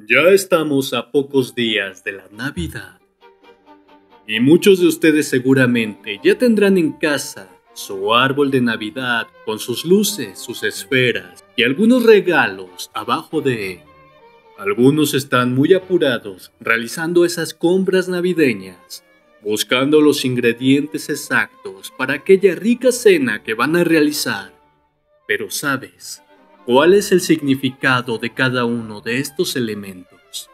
Ya estamos a pocos días de la Navidad y muchos de ustedes seguramente ya tendrán en casa su árbol de Navidad con sus luces, sus esferas y algunos regalos abajo de él. Algunos están muy apurados realizando esas compras navideñas, buscando los ingredientes exactos para aquella rica cena que van a realizar. Pero ¿sabes cuál es el significado de cada uno de estos elementos?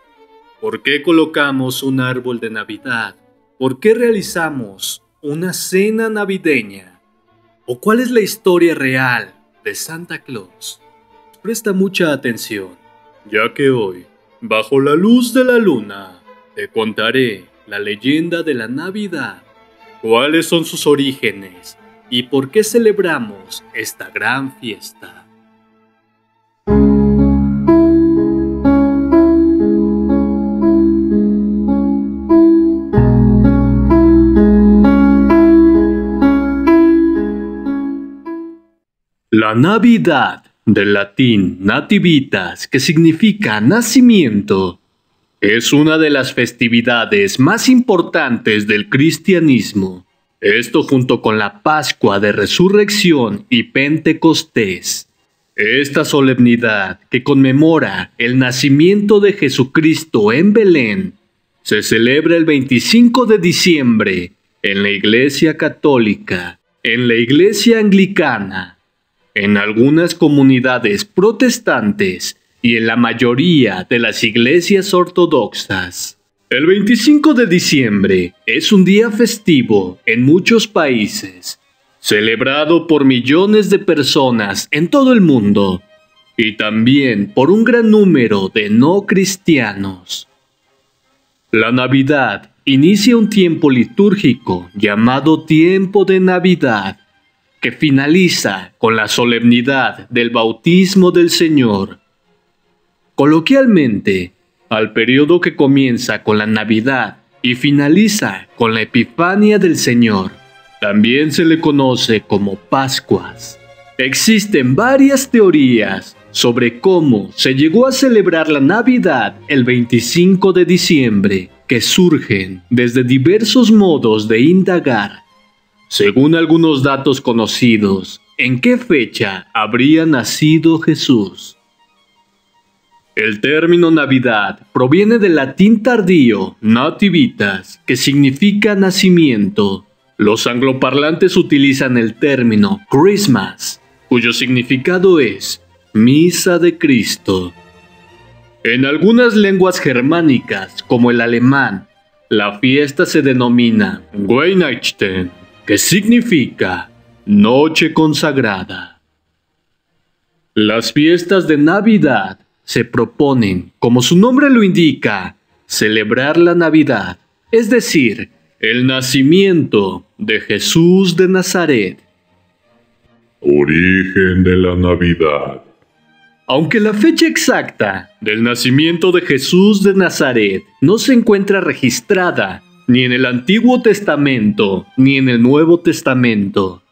¿Por qué colocamos un árbol de Navidad? ¿Por qué realizamos una cena navideña? ¿O cuál es la historia real de Santa Claus? Presta mucha atención, ya que hoy, bajo la luz de la luna, te contaré la leyenda de la Navidad, cuáles son sus orígenes y por qué celebramos esta gran fiesta. La Navidad, del latín nativitas, que significa nacimiento, es una de las festividades más importantes del cristianismo. Esto junto con la Pascua de Resurrección y Pentecostés. Esta solemnidad que conmemora el nacimiento de Jesucristo en Belén se celebra el 25 de diciembre en la Iglesia Católica, en la Iglesia Anglicana, en algunas comunidades protestantes y en la mayoría de las iglesias ortodoxas. El 25 de diciembre es un día festivo en muchos países, celebrado por millones de personas en todo el mundo y también por un gran número de no cristianos. La Navidad inicia un tiempo litúrgico llamado Tiempo de Navidad, que finaliza con la solemnidad del bautismo del Señor. Coloquialmente, al periodo que comienza con la Navidad y finaliza con la Epifania del Señor, también se le conoce como Pascuas. Existen varias teorías sobre cómo se llegó a celebrar la Navidad el 25 de diciembre, que surgen desde diversos modos de indagar. Según algunos datos conocidos, ¿en qué fecha habría nacido Jesús? El término Navidad proviene del latín tardío nativitas, que significa nacimiento. Los angloparlantes utilizan el término Christmas, cuyo significado es Misa de Cristo. En algunas lenguas germánicas, como el alemán, la fiesta se denomina Weihnachten, que significa noche consagrada. Las fiestas de Navidad se proponen, como su nombre lo indica, celebrar la Navidad, es decir, el nacimiento de Jesús de Nazaret. Origen de la Navidad. Aunque la fecha exacta del nacimiento de Jesús de Nazaret no se encuentra registrada ni en el Antiguo Testamento ni en el Nuevo Testamento,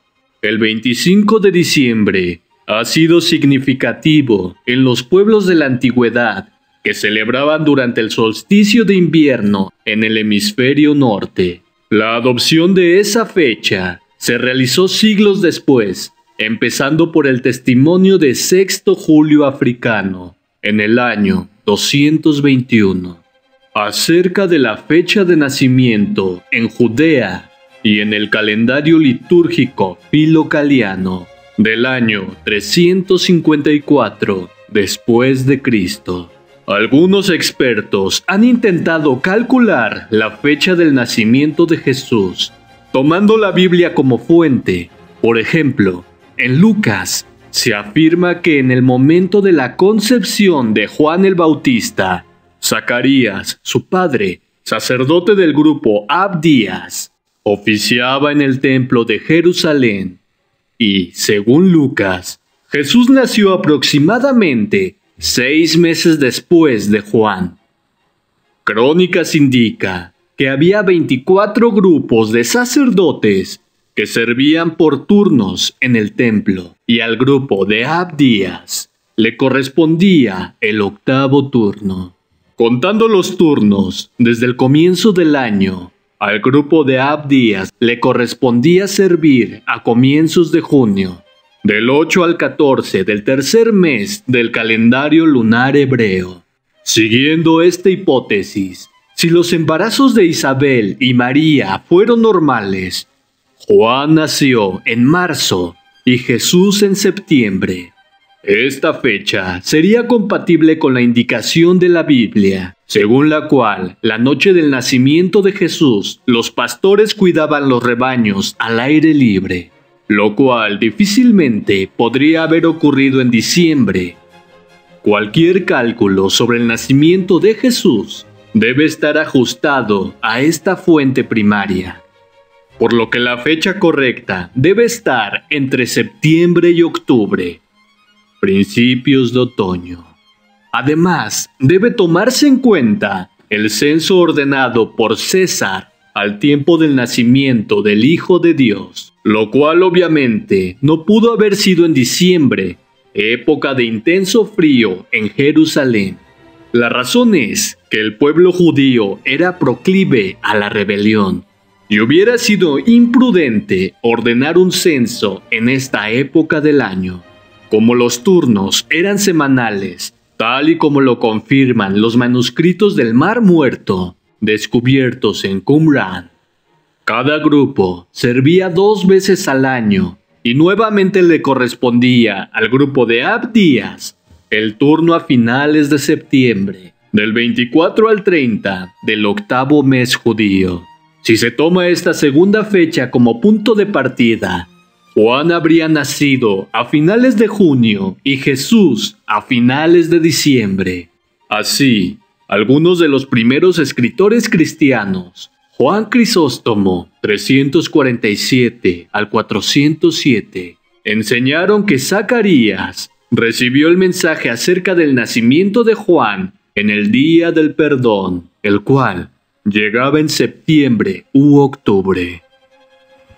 el 25 de diciembre ha sido significativo en los pueblos de la antigüedad que celebraban durante el solsticio de invierno en el hemisferio norte. La adopción de esa fecha se realizó siglos después, empezando por el testimonio de Sexto Julio Africano en el año 221. Acerca de la fecha de nacimiento en Judea y en el calendario litúrgico filocaliano del año 354 después de Cristo. Algunos expertos han intentado calcular la fecha del nacimiento de Jesús, tomando la Biblia como fuente. Por ejemplo, en Lucas se afirma que en el momento de la concepción de Juan el Bautista, Zacarías, su padre, sacerdote del grupo Abdías, oficiaba en el templo de Jerusalén. Y, según Lucas, Jesús nació aproximadamente 6 meses después de Juan. Crónicas indica que había 24 grupos de sacerdotes que servían por turnos en el templo, y al grupo de Abdías le correspondía el 8º turno. Contando los turnos, desde el comienzo del año, al grupo de Abdías le correspondía servir a comienzos de junio, del 8 al 14 del tercer mes del calendario lunar hebreo. Siguiendo esta hipótesis, si los embarazos de Isabel y María fueron normales, Juan nació en marzo y Jesús en septiembre. Esta fecha sería compatible con la indicación de la Biblia, según la cual, la noche del nacimiento de Jesús, los pastores cuidaban los rebaños al aire libre, lo cual difícilmente podría haber ocurrido en diciembre. Cualquier cálculo sobre el nacimiento de Jesús debe estar ajustado a esta fuente primaria, por lo que la fecha correcta debe estar entre septiembre y octubre, principios de otoño. Además, debe tomarse en cuenta el censo ordenado por César al tiempo del nacimiento del Hijo de Dios, lo cual obviamente no pudo haber sido en diciembre, época de intenso frío en Jerusalén. La razón es que el pueblo judío era proclive a la rebelión, y hubiera sido imprudente ordenar un censo en esta época del año. Como los turnos eran semanales, tal y como lo confirman los manuscritos del Mar Muerto, descubiertos en Qumrán, cada grupo servía 2 veces al año, y nuevamente le correspondía al grupo de Abdías el turno a finales de septiembre, del 24 al 30 del octavo mes judío. Si se toma esta segunda fecha como punto de partida, Juan habría nacido a finales de junio y Jesús a finales de diciembre. Así, algunos de los primeros escritores cristianos, Juan Crisóstomo, 347 al 407, enseñaron que Zacarías recibió el mensaje acerca del nacimiento de Juan en el día del perdón, el cual llegaba en septiembre u octubre.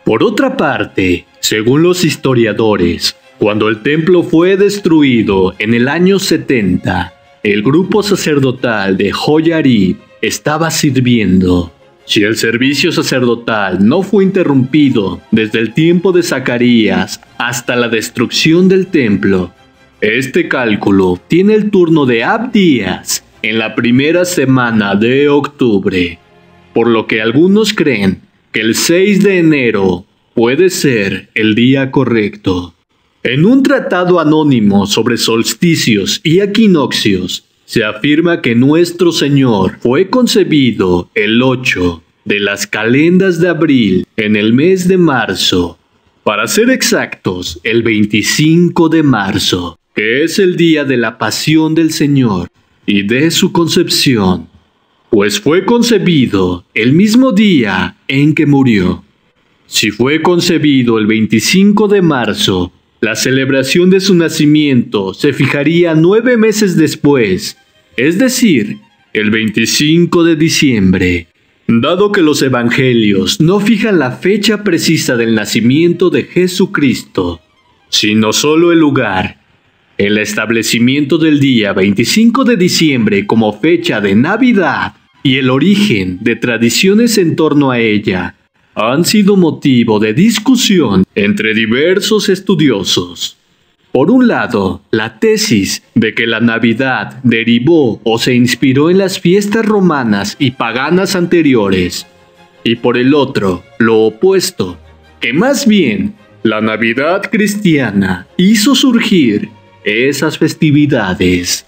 Por otra parte, según los historiadores, cuando el templo fue destruido en el año 70, el grupo sacerdotal de Joyarib estaba sirviendo. Si el servicio sacerdotal no fue interrumpido desde el tiempo de Zacarías hasta la destrucción del templo, este cálculo tiene el turno de Abdías en la primera semana de octubre, por lo que algunos creen que el 6 de enero puede ser el día correcto. En un tratado anónimo sobre solsticios y equinoccios, se afirma que nuestro Señor fue concebido el 8 de las calendas de abril en el mes de marzo, para ser exactos, el 25 de marzo, que es el día de la pasión del Señor y de su concepción, pues fue concebido el mismo día en que murió. Si fue concebido el 25 de marzo, la celebración de su nacimiento se fijaría 9 meses después, es decir, el 25 de diciembre. Dado que los evangelios no fijan la fecha precisa del nacimiento de Jesucristo, sino solo el lugar, el establecimiento del día 25 de diciembre como fecha de Navidad y el origen de tradiciones en torno a ella han sido motivo de discusión entre diversos estudiosos. Por un lado, la tesis de que la Navidad derivó o se inspiró en las fiestas romanas y paganas anteriores, y por el otro, lo opuesto, que más bien la Navidad cristiana hizo surgir esas festividades.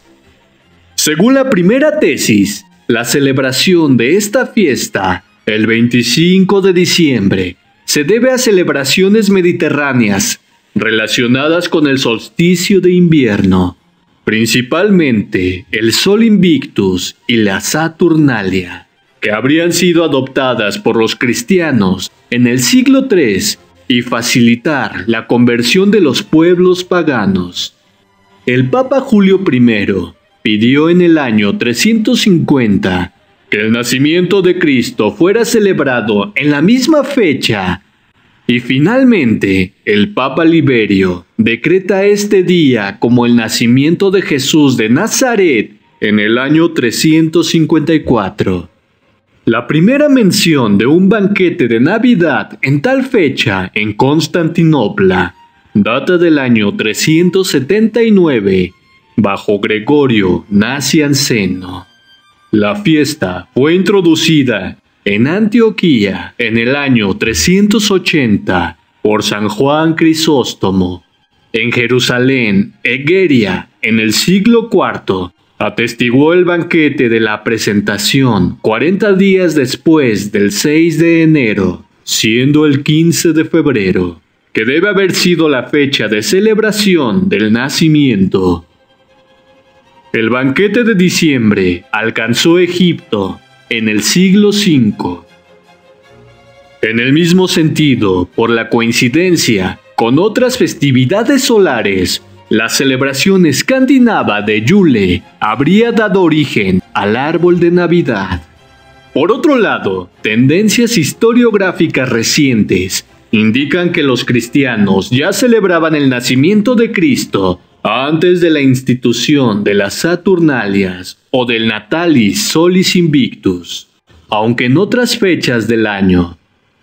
Según la primera tesis, la celebración de esta fiesta, el 25 de diciembre, se debe a celebraciones mediterráneas relacionadas con el solsticio de invierno, principalmente el Sol Invictus y la Saturnalia, que habrían sido adoptadas por los cristianos en el siglo III y facilitar la conversión de los pueblos paganos. El Papa Julio I pidió en el año 350 que el nacimiento de Cristo fuera celebrado en la misma fecha, y finalmente el Papa Liberio decreta este día como el nacimiento de Jesús de Nazaret en el año 354. La primera mención de un banquete de Navidad en tal fecha en Constantinopla data del año 379, bajo Gregorio Nacianceno. La fiesta fue introducida en Antioquía en el año 380 por San Juan Crisóstomo. En Jerusalén, Egeria, en el siglo IV, atestiguó el banquete de la presentación 40 días después del 6 de enero, siendo el 15 de febrero, que debe haber sido la fecha de celebración del nacimiento. El banquete de diciembre alcanzó Egipto en el siglo V. En el mismo sentido, por la coincidencia con otras festividades solares, la celebración escandinava de Yule habría dado origen al árbol de Navidad. Por otro lado, tendencias historiográficas recientes indican que los cristianos ya celebraban el nacimiento de Cristo antes de la institución de las Saturnalias o del Natalis Solis Invictus, aunque en otras fechas del año,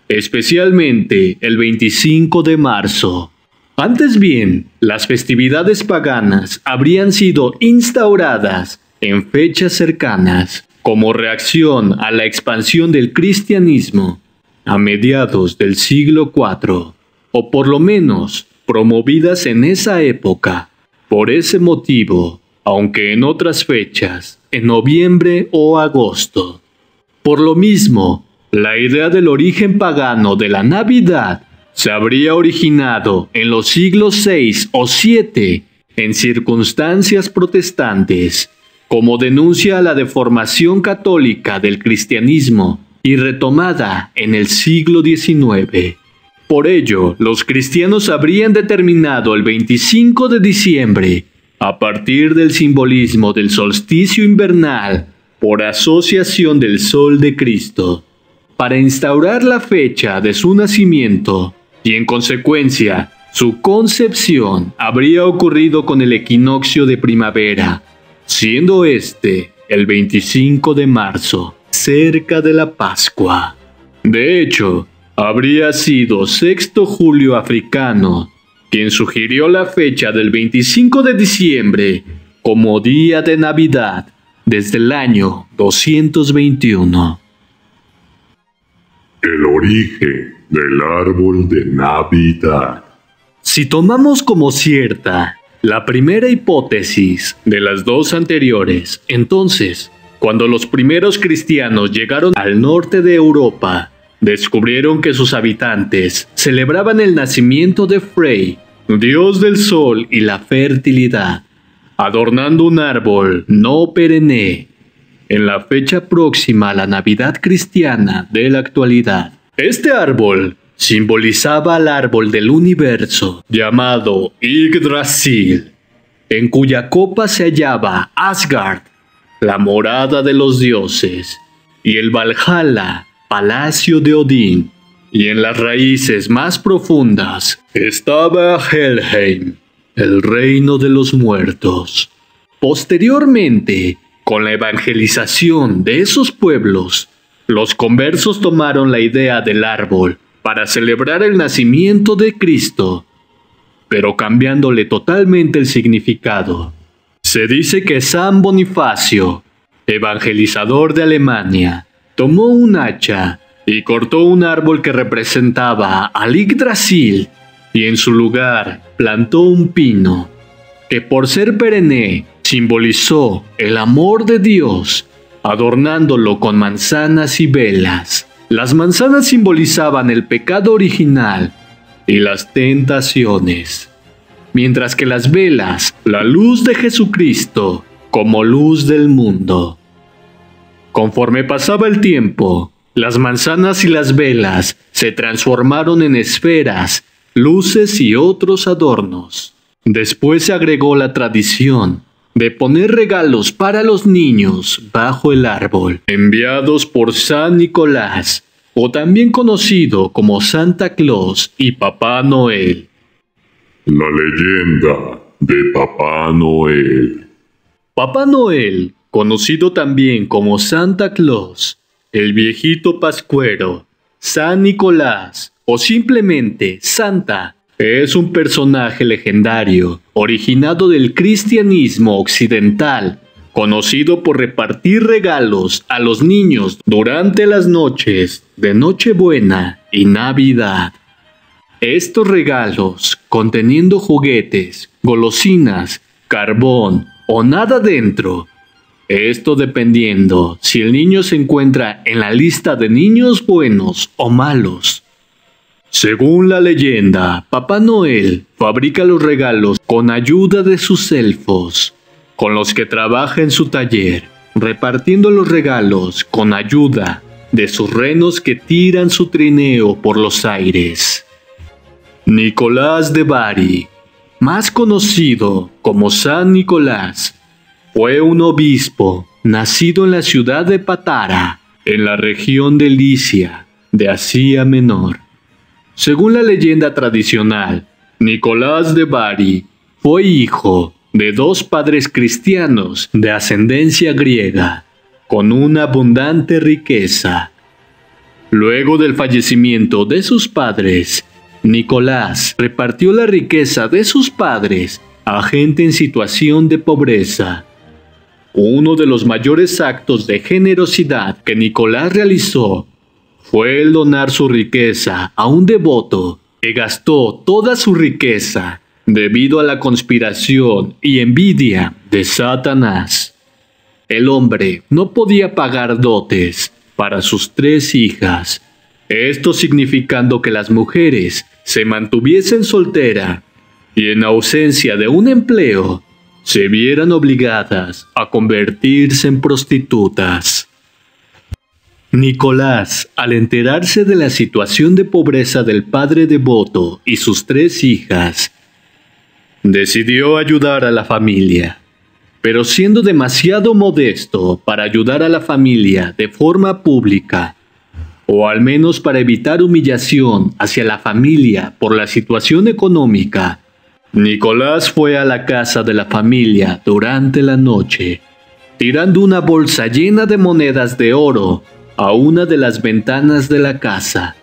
especialmente el 25 de marzo. Antes bien, las festividades paganas habrían sido instauradas en fechas cercanas, como reacción a la expansión del cristianismo a mediados del siglo IV, o por lo menos promovidas en esa época. Por ese motivo, aunque en otras fechas, en noviembre o agosto. Por lo mismo, la idea del origen pagano de la Navidad se habría originado en los siglos VI o VII en circunstancias protestantes, como denuncia a la deformación católica del cristianismo y retomada en el siglo XIX. Por ello, los cristianos habrían determinado el 25 de diciembre, a partir del simbolismo del solsticio invernal, por asociación del Sol de Cristo, para instaurar la fecha de su nacimiento, y en consecuencia, su concepción habría ocurrido con el equinoccio de primavera, siendo este el 25 de marzo, cerca de la Pascua. De hecho, habría sido Sexto Julio Africano quien sugirió la fecha del 25 de diciembre como día de Navidad desde el año 221. El origen del árbol de Navidad. Si tomamos como cierta la primera hipótesis de las dos anteriores, entonces, cuando los primeros cristianos llegaron al norte de Europa, descubrieron que sus habitantes celebraban el nacimiento de Frey, dios del sol y la fertilidad, adornando un árbol no perenne, en la fecha próxima a la Navidad cristiana de la actualidad. Este árbol simbolizaba al árbol del universo, llamado Yggdrasil, en cuya copa se hallaba Asgard, la morada de los dioses, y el Valhalla, palacio de Odín, y en las raíces más profundas estaba Helheim, el reino de los muertos. Posteriormente, con la evangelización de esos pueblos, los conversos tomaron la idea del árbol para celebrar el nacimiento de Cristo, pero cambiándole totalmente el significado. Se dice que San Bonifacio, evangelizador de Alemania, tomó un hacha y cortó un árbol que representaba al Yggdrasil y en su lugar plantó un pino, que por ser perenne simbolizó el amor de Dios, adornándolo con manzanas y velas. Las manzanas simbolizaban el pecado original y las tentaciones, mientras que las velas, la luz de Jesucristo como luz del mundo. Conforme pasaba el tiempo, las manzanas y las velas se transformaron en esferas, luces y otros adornos. Después se agregó la tradición de poner regalos para los niños bajo el árbol, enviados por San Nicolás, o también conocido como Santa Claus y Papá Noel. La leyenda de Papá Noel. Papá Noel, conocido también como Santa Claus, el viejito pascuero, San Nicolás o simplemente Santa, es un personaje legendario, originado del cristianismo occidental, conocido por repartir regalos a los niños durante las noches de Nochebuena y Navidad. Estos regalos, conteniendo juguetes, golosinas, carbón o nada dentro, esto dependiendo si el niño se encuentra en la lista de niños buenos o malos. Según la leyenda, Papá Noel fabrica los regalos con ayuda de sus elfos, con los que trabaja en su taller, repartiendo los regalos con ayuda de sus renos que tiran su trineo por los aires. Nicolás de Bari, más conocido como San Nicolás, fue un obispo nacido en la ciudad de Patara, en la región de Licia, de Asia Menor. Según la leyenda tradicional, Nicolás de Bari fue hijo de dos padres cristianos de ascendencia griega, con una abundante riqueza. Luego del fallecimiento de sus padres, Nicolás repartió la riqueza de sus padres a gente en situación de pobreza. Uno de los mayores actos de generosidad que Nicolás realizó fue el donar su riqueza a un devoto que gastó toda su riqueza debido a la conspiración y envidia de Satanás. El hombre no podía pagar dotes para sus 3 hijas, esto significando que las mujeres se mantuviesen solteras y en ausencia de un empleo, se vieran obligadas a convertirse en prostitutas. Nicolás, al enterarse de la situación de pobreza del padre devoto y sus 3 hijas, decidió ayudar a la familia, pero siendo demasiado modesto para ayudar a la familia de forma pública, o al menos para evitar humillación hacia la familia por la situación económica, Nicolás fue a la casa de la familia durante la noche, tirando una bolsa llena de monedas de oro a una de las ventanas de la casa.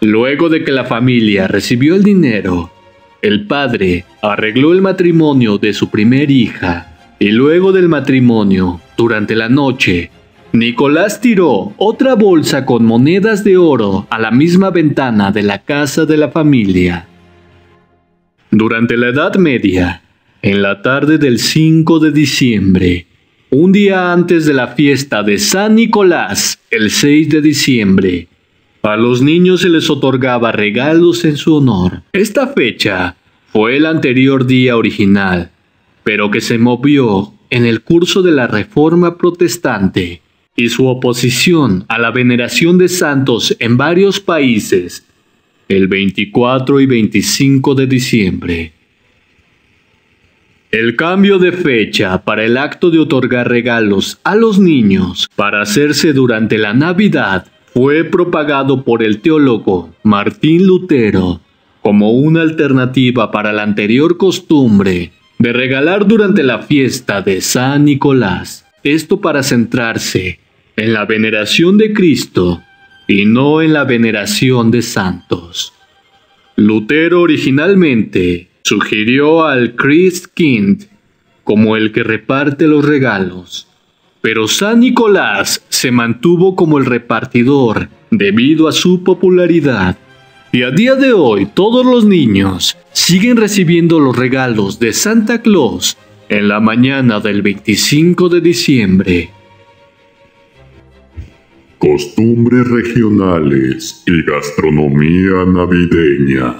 Luego de que la familia recibió el dinero, el padre arregló el matrimonio de su primer hija, y luego del matrimonio, durante la noche, Nicolás tiró otra bolsa con monedas de oro a la misma ventana de la casa de la familia. Durante la Edad Media, en la tarde del 5 de diciembre, un día antes de la fiesta de San Nicolás, el 6 de diciembre, a los niños se les otorgaba regalos en su honor. Esta fecha fue el anterior día original, pero que se movió en el curso de la Reforma Protestante y su oposición a la veneración de santos en varios países, el 24 y 25 de diciembre. El cambio de fecha para el acto de otorgar regalos a los niños para hacerse durante la Navidad fue propagado por el teólogo Martín Lutero como una alternativa para la anterior costumbre de regalar durante la fiesta de San Nicolás, esto para centrarse en la veneración de Cristo y no en la veneración de santos. Lutero originalmente sugirió al Christkind como el que reparte los regalos, pero San Nicolás se mantuvo como el repartidor debido a su popularidad, y a día de hoy todos los niños siguen recibiendo los regalos de Santa Claus en la mañana del 25 de diciembre. Costumbres regionales y gastronomía navideña.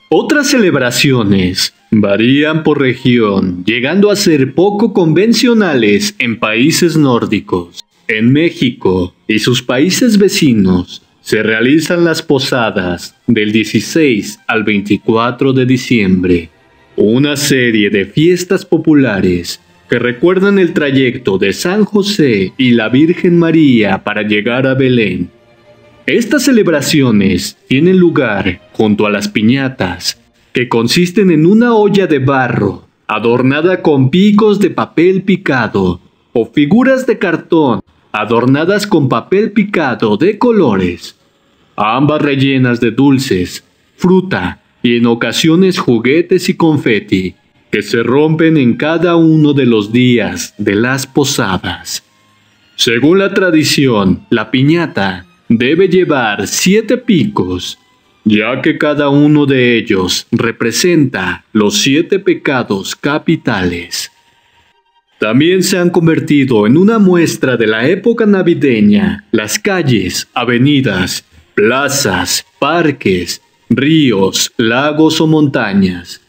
Otras celebraciones varían por región, llegando a ser poco convencionales en países nórdicos. En México y sus países vecinos se realizan las posadas del 16 al 24 de diciembre, una serie de fiestas populares que recuerdan el trayecto de San José y la Virgen María para llegar a Belén. Estas celebraciones tienen lugar junto a las piñatas, que consisten en una olla de barro adornada con picos de papel picado o figuras de cartón adornadas con papel picado de colores, ambas rellenas de dulces, fruta y en ocasiones juguetes y confeti, que se rompen en cada uno de los días de las posadas. Según la tradición, la piñata debe llevar 7 picos, ya que cada uno de ellos representa los 7 pecados capitales. También se han convertido en una muestra de la época navideña las calles, avenidas, plazas, parques, ríos, lagos o montañas,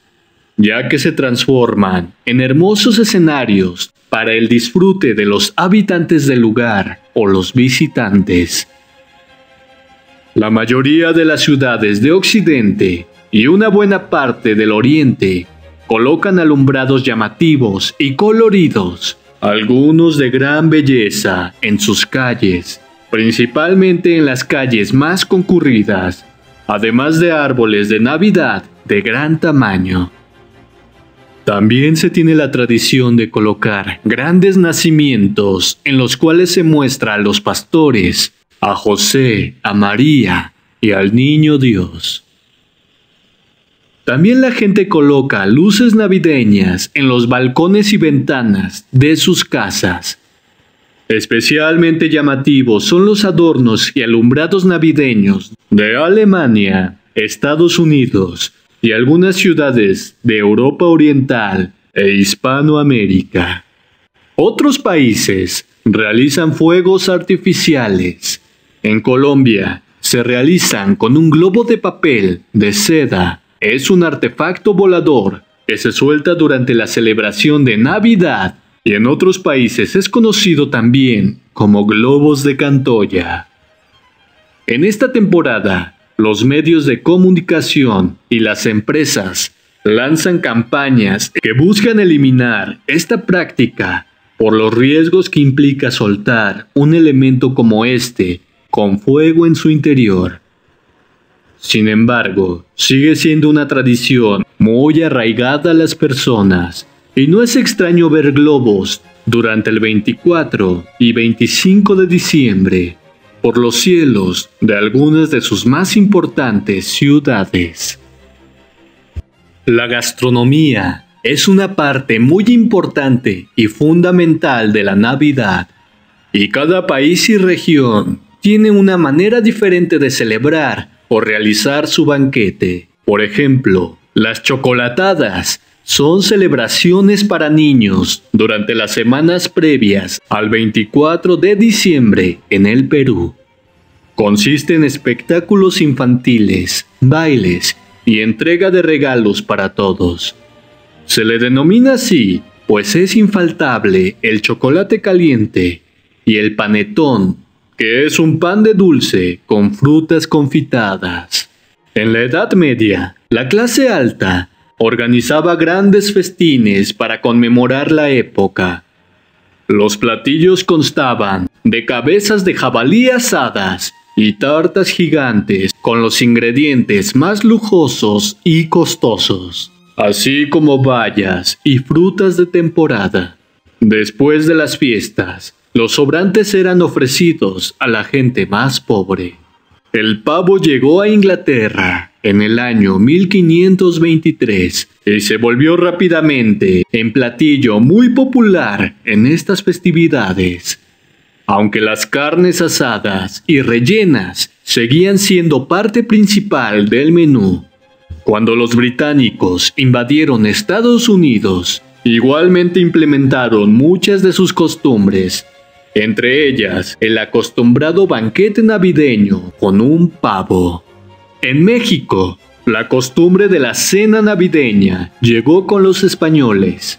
ya que se transforman en hermosos escenarios para el disfrute de los habitantes del lugar o los visitantes. La mayoría de las ciudades de Occidente y una buena parte del Oriente colocan alumbrados llamativos y coloridos, algunos de gran belleza, en sus calles, principalmente en las calles más concurridas, además de árboles de Navidad de gran tamaño. También se tiene la tradición de colocar grandes nacimientos en los cuales se muestra a los pastores, a José, a María y al Niño Dios. También la gente coloca luces navideñas en los balcones y ventanas de sus casas. Especialmente llamativos son los adornos y alumbrados navideños de Alemania, Estados Unidos y algunas ciudades de Europa Oriental e Hispanoamérica. Otros países realizan fuegos artificiales. En Colombia se realizan con un globo de papel de seda. Es un artefacto volador que se suelta durante la celebración de Navidad y en otros países es conocido también como globos de Cantoya. En esta temporada, los medios de comunicación y las empresas lanzan campañas que buscan eliminar esta práctica por los riesgos que implica soltar un elemento como este con fuego en su interior. Sin embargo, sigue siendo una tradición muy arraigada a las personas, y no es extraño ver globos durante el 24 y 25 de diciembre por los cielos de algunas de sus más importantes ciudades. La gastronomía es una parte muy importante y fundamental de la Navidad, y cada país y región tiene una manera diferente de celebrar o realizar su banquete. Por ejemplo, las chocolatadas son celebraciones para niños durante las semanas previas al 24 de diciembre en el Perú. Consiste en espectáculos infantiles, bailes y entrega de regalos para todos. Se le denomina así, pues es infaltable el chocolate caliente y el panetón, que es un pan de dulce con frutas confitadas. En la Edad Media, la clase alta organizaba grandes festines para conmemorar la época. Los platillos constaban de cabezas de jabalí asadas y tartas gigantes con los ingredientes más lujosos y costosos, así como bayas y frutas de temporada. Después de las fiestas, los sobrantes eran ofrecidos a la gente más pobre. El pavo llegó a Inglaterra en el año 1523 y se volvió rápidamente en platillo muy popular en estas festividades. Aunque las carnes asadas y rellenas seguían siendo parte principal del menú. Cuando los británicos invadieron Estados Unidos, igualmente implementaron muchas de sus costumbres, entre ellas el acostumbrado banquete navideño con un pavo. En México, la costumbre de la cena navideña llegó con los españoles.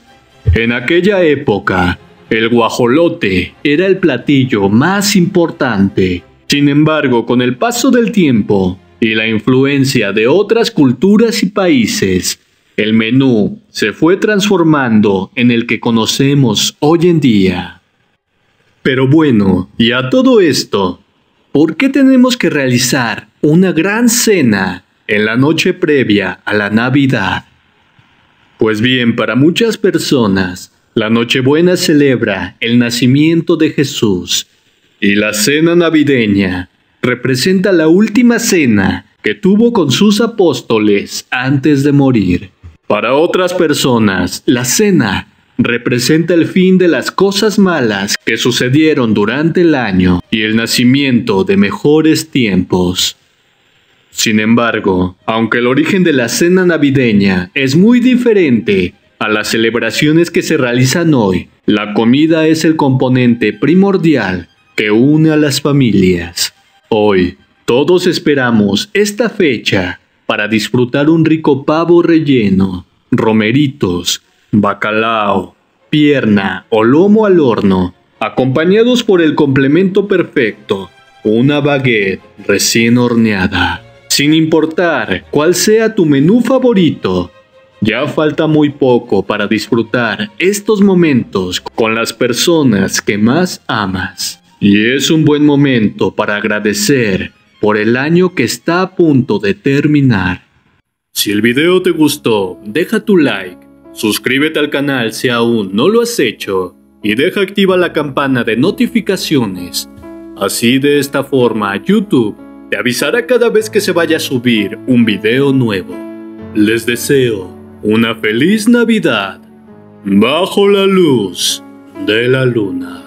En aquella época, el guajolote era el platillo más importante. Sin embargo, con el paso del tiempo y la influencia de otras culturas y países, el menú se fue transformando en el que conocemos hoy en día. Pero bueno, y a todo esto, ¿por qué tenemos que realizar una gran cena en la noche previa a la Navidad? Pues bien, para muchas personas, La Nochebuena celebra el nacimiento de Jesús y la cena navideña representa la última cena que tuvo con sus apóstoles antes de morir. Para otras personas, la cena representa el fin de las cosas malas que sucedieron durante el año y el nacimiento de mejores tiempos. Sin embargo, aunque el origen de la cena navideña es muy diferente a las celebraciones que se realizan hoy, la comida es el componente primordial que une a las familias. Hoy, todos esperamos esta fecha para disfrutar un rico pavo relleno, romeritos, bacalao, pierna o lomo al horno, acompañados por el complemento perfecto, una baguette recién horneada. Sin importar cuál sea tu menú favorito, ya falta muy poco para disfrutar estos momentos con las personas que más amas. Y es un buen momento para agradecer por el año que está a punto de terminar. Si el video te gustó, deja tu like, suscríbete al canal si aún no lo has hecho y deja activa la campana de notificaciones. Así de esta forma YouTube te avisará cada vez que se vaya a subir un video nuevo. Les deseo una feliz Navidad bajo la luz de la luna.